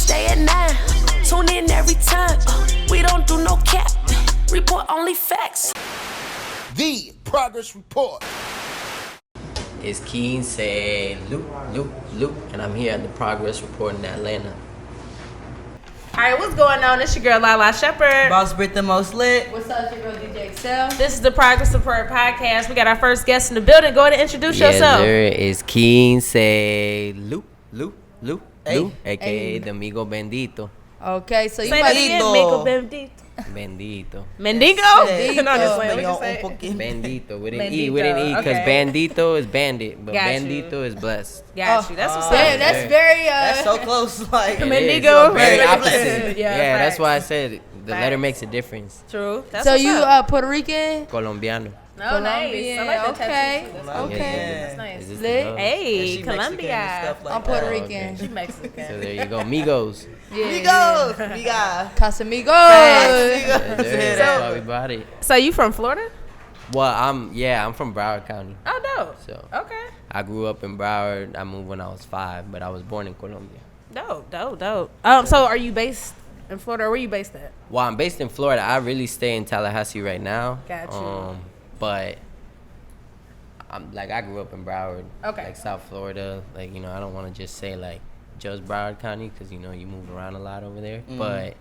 Wednesday at 9. Tune in every time. We don't do no cap. Report only facts. The Progress Report. It's QuinceLu, and I'm here at the Progress Report in Atlanta. All right, what's going on? It's your girl Lala Shepherd. Boss Brit the most lit. What's up, your girl DJ Excel? This is the Progress Report podcast. We got our first guest in the building. Go ahead and introduce yourself. Yes, sir. It's QuinceLu, Hey. aka the Amigo Bendito. Okay, so you Say might that again. Bendito. Migo Bendito. Bendito. Mendigo? Bendito. No, just playing. What you say? Bendito with an Bendito, E, because okay. Bandito is bandit, but Got you. Bendito is blessed. Got you. That's what's Yeah, up. that's very That's so close. Like, Mendigo. Very Very opposite. Yeah, That's facts. why I said the letter Facts. makes a difference. True. That's So what's you up. Puerto Rican? Colombiano. Oh, nice. I like that Okay. tattoo. That's Okay. Yeah. That's nice. Is this Lit. the dog? Hey, Colombia. I'm Puerto Oh, Rican. okay. She Mexican. So there you go, Migos. Migos. Miga. Casamigos. Yes, sir. That's why we bought it. So you from Florida? Well, I'm from Broward County. Oh, dope. So Okay. I grew up in Broward. I moved when I was 5, but I was born in Colombia. Dope. So are you based in Florida, or where you based at? Well, I'm based in Florida. I really stay in Tallahassee right now. Got you. But I grew up in Broward, Okay. like South Florida. Like, I don't want to just say like just Broward County because you move around a lot over there. But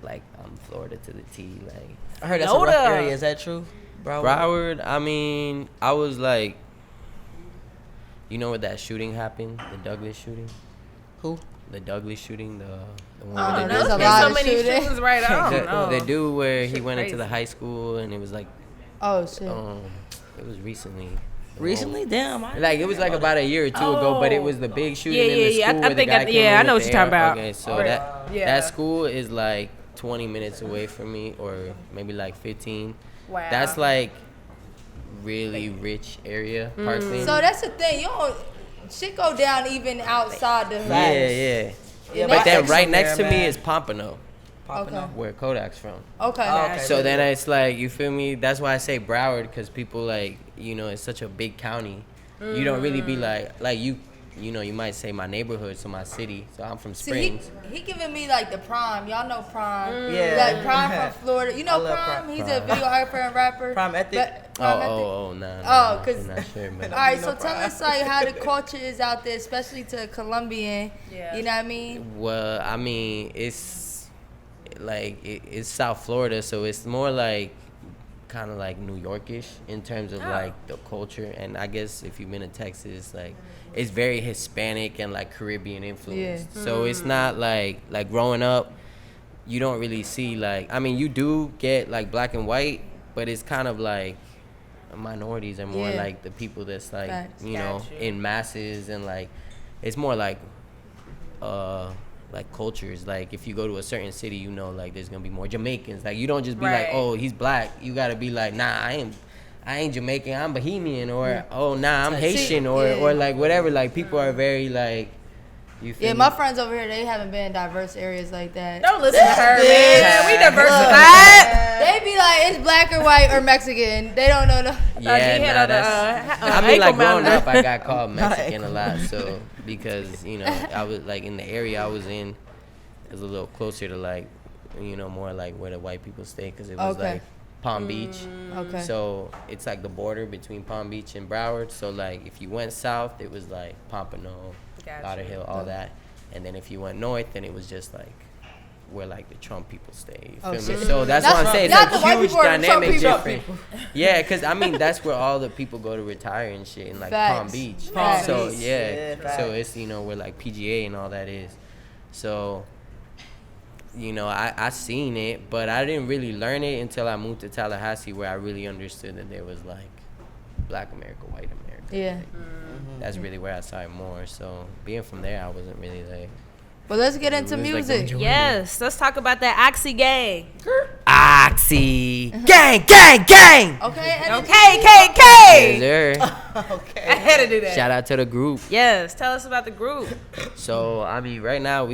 like I'm Florida to the T. Like I heard that's a rough Yoda. area. Is that true? Broward. I mean, I was like, where that shooting happened, the Douglas shooting. Who? The Douglas shooting, the one Oh, where there's There's a been lot so of many shooting. shootings right now. the dude where he Shit went into crazy. the high school and it was like Oh, shit. it was recently. Recently? Damn. Like it was like about a year or two ago, but it was the big shooting in the Yeah. school. I where the think guy came in I know what with you're the talking air- about. Okay, so Right. that school is like 20 minutes away from me, or maybe like 15. Wow. That's like really rich area, Parkland. So that's the thing. You don't shit go down even outside the yeah. Yeah, But then that's right next to there, me man. is Pompano, Okay. where Kodak's from. Okay. Oh, okay. So then it's like, you feel me? That's why I say Broward, because people like, it's such a big county. You don't really be like you might say my neighborhood, so my city. So I'm from See, Springs. he giving me like the Prime. Y'all know Prime. Yeah. Like Prime from Florida. You know I love Prime? Prime. He's a videographer and rapper. Prime Ethic? Prime Ethic. Nah. Oh, 'cause- I'm not sure, but All right, so tell us like how the culture is out there, especially to Colombian. Yeah. You know what I mean? well, I mean, it's like it's South Florida, so it's more like kind of like New Yorkish in terms of like the culture. And I guess if you've been to Texas, like it's very Hispanic and like Caribbean influenced. Yeah. So it's not like growing up, you don't really see like, I mean, you do get like black and white, but it's kind of like minorities are more Yeah. like the people that's like, Facts. Gotcha. in masses, and like it's more like cultures. Like if you go to a certain city, like there's gonna be more Jamaicans. Like you don't just be like, Right. oh, he's black. You gotta be like, nah, I ain't Jamaican, I'm Bohemian, or oh nah, I'm Haitian, or yeah. or like whatever. Like people are very like, you feel Yeah, me? my friends over here, they haven't been in diverse areas like that. Don't listen to her, bitch. man. We diversified. They be like, it's black or white or Mexican. They don't know. No. Yeah, G had nah, on the, that's. I mean, ankle like growing monitor. up, I got called Mexican a lot, so because I was like in the area I was in, it was a little closer to like, more like where the white people stay, because it was Okay. like Palm Beach. Okay. So it's like the border between Palm Beach and Broward. So like if you went south, it was like Pompano, Gotcha. Lauderhill, all that. And then if you went north, then it was just like where like the Trump people stay. You Oh, feel shit. me? So that's Not- why I'm saying not it's the a white huge people or the Trump dynamic people. difference. Yeah, because I mean that's where all the people go to retire and shit in like Facts. Palm Beach. Facts. So Beach. yeah, Yeah, so facts. it's where like PGA and all that is. So I seen it, but I didn't really learn it until I moved to Tallahassee, where I really understood that there was like Black America, White America. Yeah. That's really where I saw it more. So being from there, I wasn't really like. But let's get into It was like music. the Yes, let's talk about that Oxy gang. Oxy gang. Okay. and KKK. Yes, sir. Okay. I had to do that. Shout out to the group. Yes, tell us about the group. So I mean, right now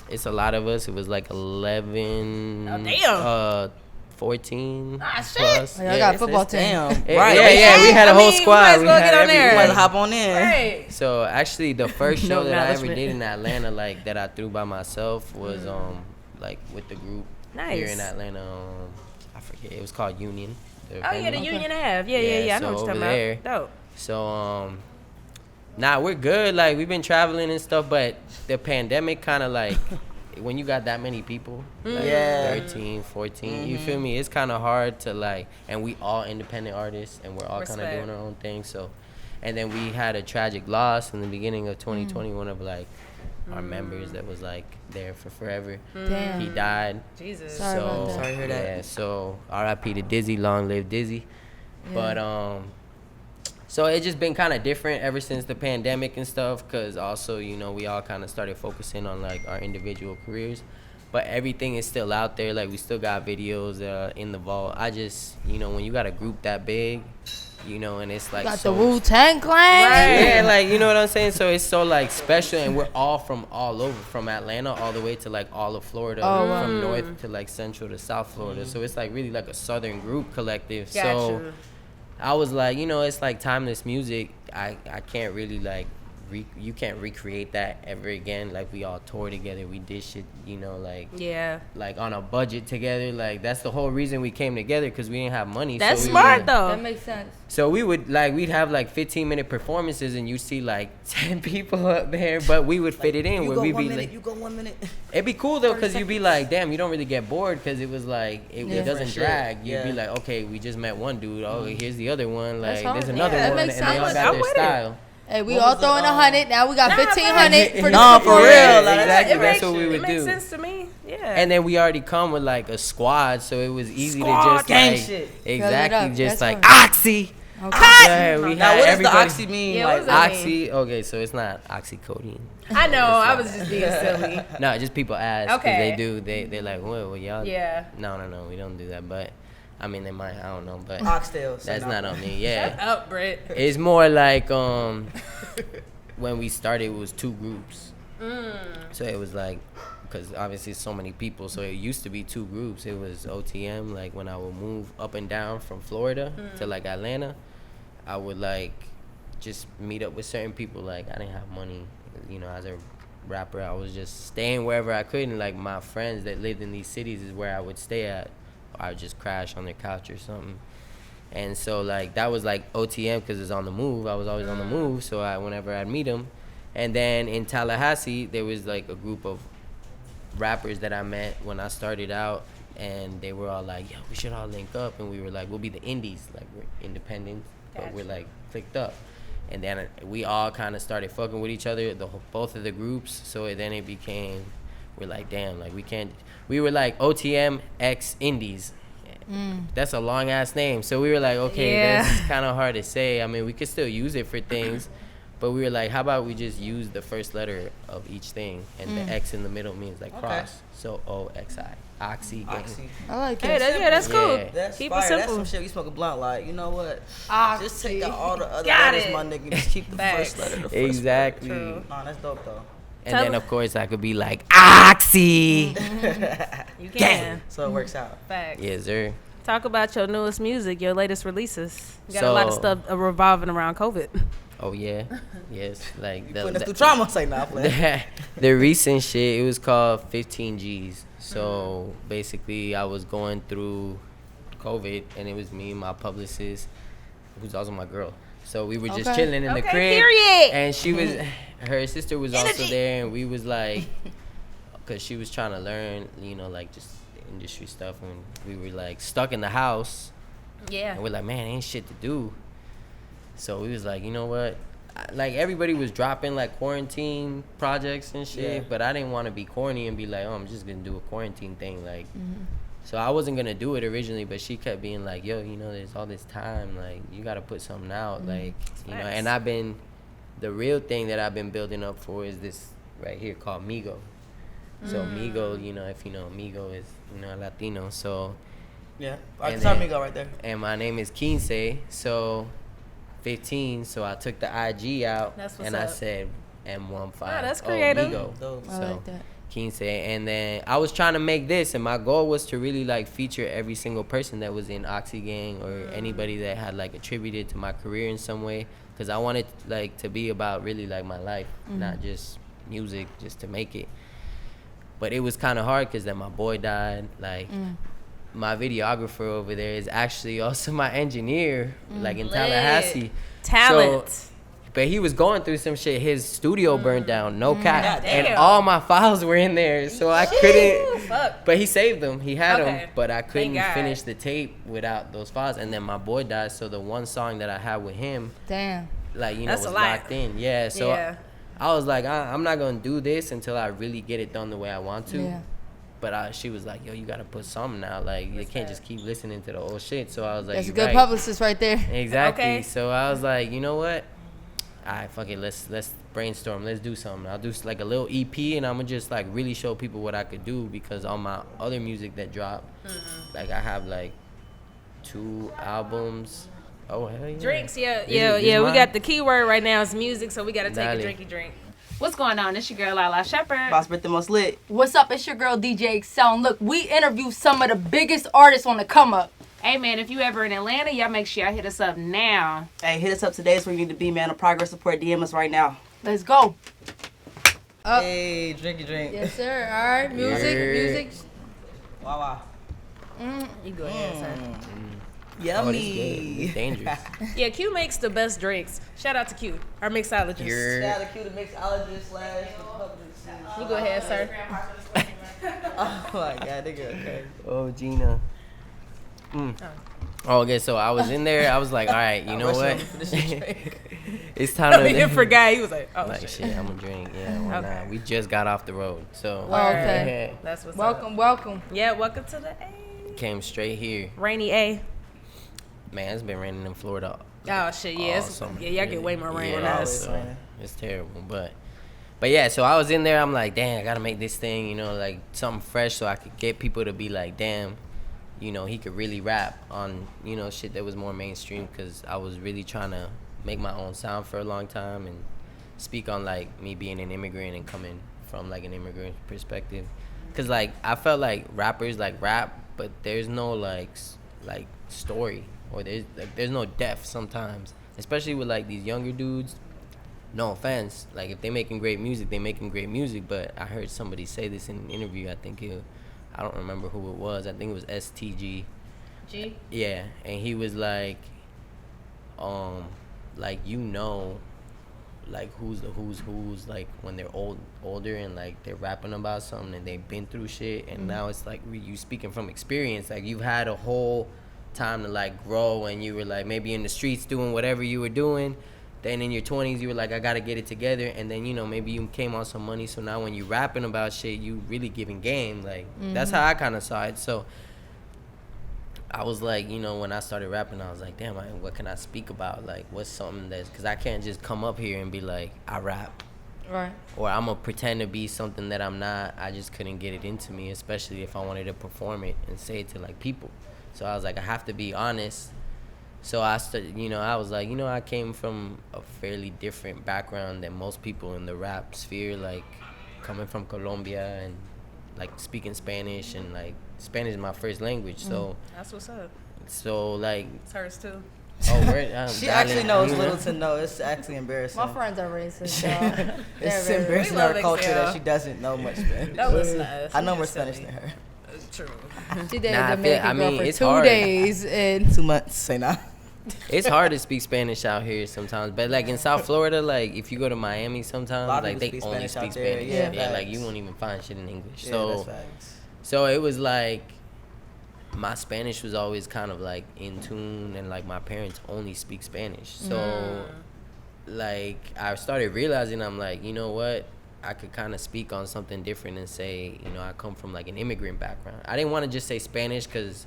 it's a lot of us. It was like 11. Oh, damn. 14 shit. plus. Oh, y'all got a football team. Damn. Right. Right. Yeah, we had a whole You squad. might as We well had get on there. You might everybody. hop on in. Right. So actually, the first No show that I ever acknowledgement. did in Atlanta, like that I threw by myself, was like with the group here in Nice. Atlanta. I forget. It was called Union. Oh yeah, the Union Ave. Yeah. I know so what you're talking over about. there. Dope. So nah, we're good. Like we've been traveling and stuff, but the pandemic kind of like when you got that many people, like Yeah. 13, 14, you feel me? It's kind of hard to like, and we all independent artists, and we're all kind of Respect. doing our own thing. So, and then we had a tragic loss in the beginning of 2020. One of like our members that was like there for forever. Damn. He died. Jesus. Sorry about that. Sorry to hear that. Yeah, so R.I.P. to Dizzy, long live Dizzy. But so it's just been kind of different ever since the pandemic and stuff, because also, you know, we all kind of started focusing on like our individual careers, but everything is still out there. Like we still got videos in the vault. I just, you know, when you got a group that big, you know, and it's like Got so, the Wu-Tang Clan. yeah, like, you know what I'm saying? So it's so like special, and we're all from all over, from Atlanta all the way to like all of Florida, from north to like central to south Florida. So it's like really like a southern group collective. So Gotcha. I was like, you know, it's like timeless music. I can't really like, you can't recreate that ever again. Like we all toured together, we did shit, you know, like Yeah. like on a budget together. Like that's the whole reason we came together, because we didn't have money. That's so we smart would- though. That makes sense. So we would like, we'd have like 15-minute performances, and you see like 10 people up there, but we would fit it in. You where go we'd 1 be minute. like, You go 1 minute. it'd be cool though, because you'd be like, damn, you don't really get bored, because it was like, it Yeah. doesn't Shit. drag. You'd be Yeah. like, okay, we just met one dude. Oh, here's the other one. That's Like, hard. there's another Yeah, that one, and makes they all sense. got I'm their with it. style. Hey, we What all was the, throwing 100. Now we got Nah, 1,500 for the Nah, for real. Yeah, Like, exactly. It That's makes- what we would It do. makes sense to me. Yeah. And then we already come with like a squad, so it was easy Squad to just gang like, shit. exactly, up. just That's like hard. Oxy. Okay. Yeah, we Now, had what does the everybody- oxy mean? Yeah, what does like, that Oxy, okay, so it's not oxycodone. I know. I was just being silly. No, just people ask, because Okay. they do. They're like, well, y'all. Yeah. No, we don't do that. But I mean, they might. I don't know, but oxtails. that's not on me. Shut Yeah, up, Britt. it's more like when we started, it was 2 groups. So it was like, because obviously so many people, so it used to be 2 groups. It was OTM, like when I would move up and down from Florida to like Atlanta, I would like just meet up with certain people. Like I didn't have money, you know, as a rapper, I was just staying wherever I could, and like my friends that lived in these cities is where I would stay at. I would just crash on their couch or something. And so like that was like OTM, because it's on the move. I was always on the move, so whenever I'd meet them. And then in Tallahassee, there was like a group of rappers that I met when I started out, and they were all like, yo, we should all link up. And we were like, we'll be the indies, like we're independent, but we're like clicked up. And then we all kind of started fucking with each other, both of the groups. So then it became, we're like, damn, like we were like OTM X Indies. That's a long ass name. So we were like, okay, Yeah. that's kind of hard to say. I mean, we could still use it for things, but we were like, how about we just use the first letter of each thing, and the X in the middle means like cross. So OXI, Oxy Gang. Oxy. I like Hey, that. that's cool. Yeah. That's Keep fire. it That's simple. some shit we smoke a blunt like. You know what? Oxy. Just take out all the other Got letters, it. my nigga. Just keep the Facts. first letter. The first Exactly. True. Nah, that's dope though. And Tell then me- of course I could be like Oxy. You can. So it works out. Facts. Yes, sir. Talk about your newest music, your latest releases. You got a lot of So- stuff revolving around COVID. Oh yeah, yes. Like Putting us through trauma. Say nah, play. the recent shit, it was called 15 G's. So basically, I was going through COVID, and it was me and my publicist, who's also my girl. So we were just Okay. chilling in the Okay, crib, period. and she was, her sister was also there, and we was like, cause she was trying to learn, you know, like just industry stuff, and we were like stuck in the house. Yeah. And we're like, man, ain't shit to do. So we was like, you know what? Like everybody was dropping like quarantine projects and shit, Yeah. but I didn't want to be corny and be like, oh, I'm just gonna do a quarantine thing. Like, so I wasn't gonna do it originally, but she kept being like, yo, you know, there's all this time, like you gotta put something out, like, you know. Facts. And the real thing that I've been building up for is this right here called Migo. So Migo, you know, if you know, Migo is, you know, Latino. So, Yeah. All right, And tell then- me go right there. and my name is QuinceLu, so 15. So I took the IG out, That's what's and I up. said M15. Ah, that's creative. Migo. Dope. I So like that. 15, and then I was trying to make this, and my goal was to really like feature every single person that was in Oxy Gang or anybody that had like attributed to my career in some way, because I wanted like to be about really like my life, not just music just to make it. But it was kind of hard because then my boy died. Like my videographer over there is actually also my engineer, like in Tallahassee. Talent. So, but he was going through some shit. His studio burned down, no cap, Damn. and all my files were in there, so I couldn't. Fuck. But he saved them. He had Okay. them, but I couldn't God. finish the tape without those files. And then my boy died, so the one song that I had with him, Damn. like That's was a lot. locked in. Yeah, so Yeah. I was like, I'm not gonna do this until I really get it done the way I want to. Yeah. But she was like, yo, you gotta put something out. Like, you can't just keep listening to the old shit. So I was like, That's a "You're good right." publicist right there. Exactly. Okay. So I was like, you know what? Alright, fuck it. Let's brainstorm. Let's do something. I'll do like a little EP, and I'm gonna just like really show people what I could do, because on my other music that dropped, like I have like 2 albums. Oh hell yeah. Drinks, yeah. This We mine? got the keyword right now is music, so we got to take Dale. a drinky drink. What's going on? It's your girl, Lala Shepherd. Boss Birthday Most Lit. What's up? It's your girl DJ Excel. And look, we interview some of the biggest artists on the come up. Hey, man, if you ever in Atlanta, y'all make sure y'all hit us up now. Hey, hit us up today. It's where you need to be, man. A progress report. DM us right now. Let's go. Up. Hey, drinky drink. Yes, sir. All right. Music. Yeah. Music. Wow. You go ahead, sir. Oh, this good. Yummy. It's dangerous. Yeah, Q makes the best drinks. Shout out to Q, our mixologist. You're- the Q, the mixologist / You go ahead, sir. Oh my god, nigga. Okay. Oh, Gina. Oh, okay, so I was in there. I was like, all right, you know what? It's time He to. forgot. He was like, oh, Like shit. shit, I'm gonna drink. Yeah, why Okay. not? We just got off the road, so Oh, okay. That's what's up. Welcome. Yeah, welcome to the A. came straight here. Rainy A. Man, it's been raining in Florida. Oh, shit, yeah. all summer, Yeah, y'all get way more rain than Yeah, us. so it's terrible, but yeah. So I was in there. I'm like, damn, I gotta make this thing, you know, like something fresh, so I could get people to be like, damn, you know, he could really rap on, you know, shit that was more mainstream, because I was really trying to make my own sound for a long time and speak on like me being an immigrant and coming from like an immigrant perspective, because like I felt like rappers like rap, but there's no like story, or there's no depth sometimes, especially with like these younger dudes. No offense, like if they making great music, they making great music, but I heard somebody say this in an interview. I don't remember who it was. I think it was STG. G? Yeah, and he was like, you know, like who's like when they're older and like they're rapping about something and they've been through shit, and now it's like you speaking from experience, like you've had a whole time to like grow, and you were like maybe in the streets doing whatever you were doing. Then in your 20s, you were like, I gotta get it together. And then, you know, maybe you came on some money. So now when you rapping about shit, you really giving game. Like, that's how I kind of saw it. So I was like, you know, when I started rapping, I was like, damn, what can I speak about? Like, what's something that's, because I can't just come up here and be like, I rap. Right. Or I'm going to pretend to be something that I'm not. I just couldn't get it into me, especially if I wanted to perform it and say it to, like, people. So I was like, I have to be honest. So I started, you know, I was like, you know, I came from a fairly different background than most people in the rap sphere, like coming from Colombia and like speaking Spanish, and like Spanish is my first language. So, That's what's up. so like, It's hers, too. oh, where? She actually knows little to know. It's actually embarrassing. My friends are racist, y'all. It's They're embarrassing We her love culture Excel. that she doesn't know much Spanish. Don't listen to us. I know We more just Spanish silly. than her. True. She dated Nah, I a Dominican feel- I girl mean, for it's 2 hard. days, and 2 months. Say nah. It's hard to speak Spanish out here sometimes, but like in South Florida, like if you go to Miami sometimes, lot of like they people only speak speak Spanish out Spanish. there, Yeah, yeah, like facts. you won't even find shit in English. Yeah, So, that's facts. so it was like my Spanish was always kind of like in tune, and like my parents only speak Spanish. So, like I started realizing, I'm like, you know what? I could kind of speak on something different and say, you know, I come from like an immigrant background. I didn't want to just say Spanish because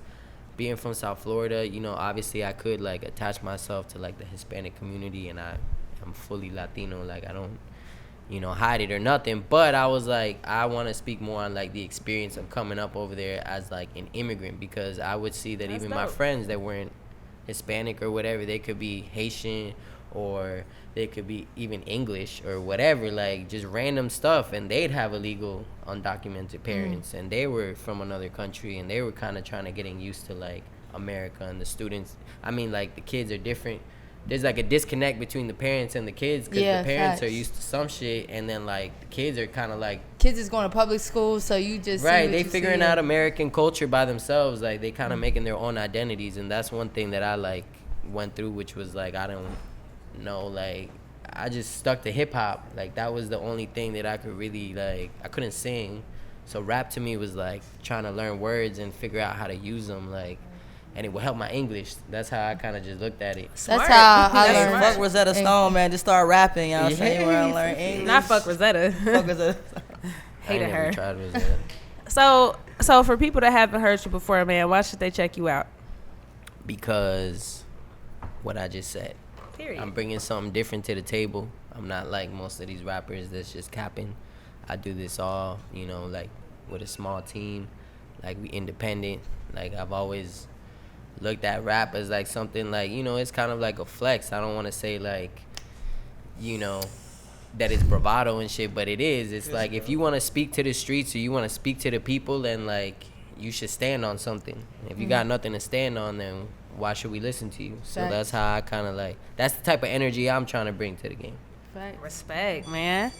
being from South Florida, you know, obviously I could like attach myself to like the Hispanic community, and I'm fully Latino. Like I don't, you know, hide it or nothing. But I was like, I want to speak more on like the experience of coming up over there as like an immigrant, because I would see that That's even my dope. friends that weren't Hispanic or whatever, they could be Haitian or they could be even English or whatever, like just random stuff, and they'd have illegal undocumented parents, and they were from another country, and they were kind of trying to getting used to like America, and the students, I mean, like the kids are different. There's like a disconnect between the parents and the kids, because the parents are used to some shit, and then like the kids are kind of like, kids is going to public school, so you just right, they figuring out American culture by themselves, like they kind of making their own identities. And that's one thing that I like went through, which was like, I don't know, like I just stuck to hip-hop. Like that was the only thing that I could really, like, I couldn't sing, so rap to me was like trying to learn words and figure out how to use them, like, and it would help my English. That's how I kind of just looked at it. That's how I learned. Fuck Rosetta Stone, man. Just start rapping. You know what I'm saying? You want to learn English. Not fuck Rosetta. Fuck Rosetta. I Hated her. never tried Rosetta. So for people that haven't heard you before, man, why should they check you out? Because what I just said. Period. I'm bringing something different to the table. I'm not like most of these rappers that's just capping. I do this all, you know, like with a small team. Like we independent. Like I've always looked at rap as like something like, you know, it's kind of like a flex. I don't want to say like, you know, that it's bravado and shit, but it is. It's like if you want to speak to the streets or you want to speak to the people, then like you should stand on something. If you got nothing to stand on, then why should we listen to you? So that's how I kind of like, that's the type of energy I'm trying to bring to the game. Respect, man.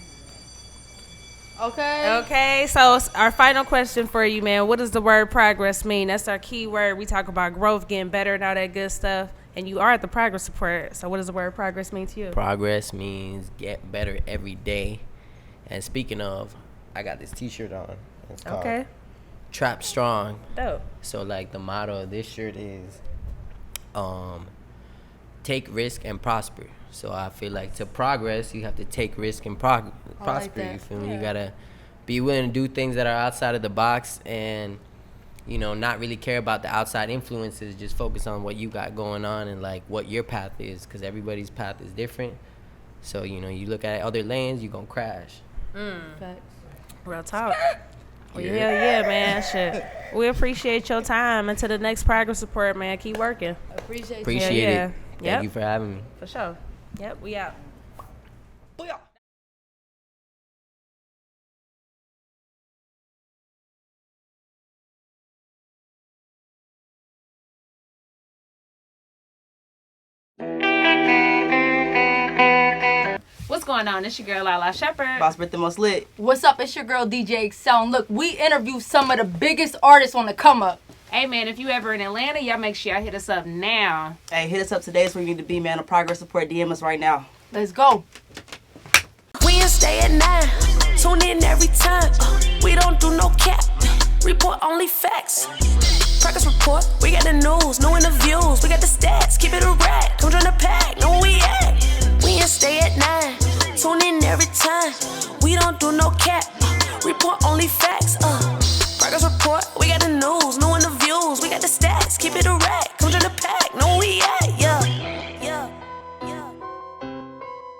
Okay, so our final question for you, man. What does the word progress mean? That's our key word. We talk about growth, getting better, and all that good stuff. And you are at the progress report. So what does the word progress mean to you? Progress means get better every day. And speaking of, I got this t-shirt on. It's called Trap Strong. Dope. So like the motto of this shirt is take risk and prosper. So I feel like to progress, you have to take risk and prosper. You feel me? You gotta be willing to do things that are outside of the box, and you know, not really care about the outside influences. Just focus on what you got going on and like what your path is, because everybody's path is different. So you know, you look at other lanes, you gonna crash. Real talk. Well, hell yeah, man. Shit. We appreciate your time. Until the next progress report, man. Keep working. appreciate Appreciate Yeah. it. Yep. Thank you for having me. For sure. Yep, we out. What's going on? It's your girl, Lala Shepherd. Boss Britt the most lit. What's up? It's your girl DJ Excel. And look, we interview some of the biggest artists on the come up. Hey, man, if you ever in Atlanta, y'all make sure y'all hit us up now. Hey, hit us up today. It's where you need to be, man. A progress report. DM us right now. Let's go. Wednesday at 9. Tune in every time. We don't do no cap. Report only facts. Progress report. We got the news, new interviews. We got the stats. Keep it a rack. Come join the pack. Know where we at. Wednesday at 9. Tune in every time. We don't do no cap. Report only facts. Progress report. We got the news, new interviews. We got the stats. Keep it a rack.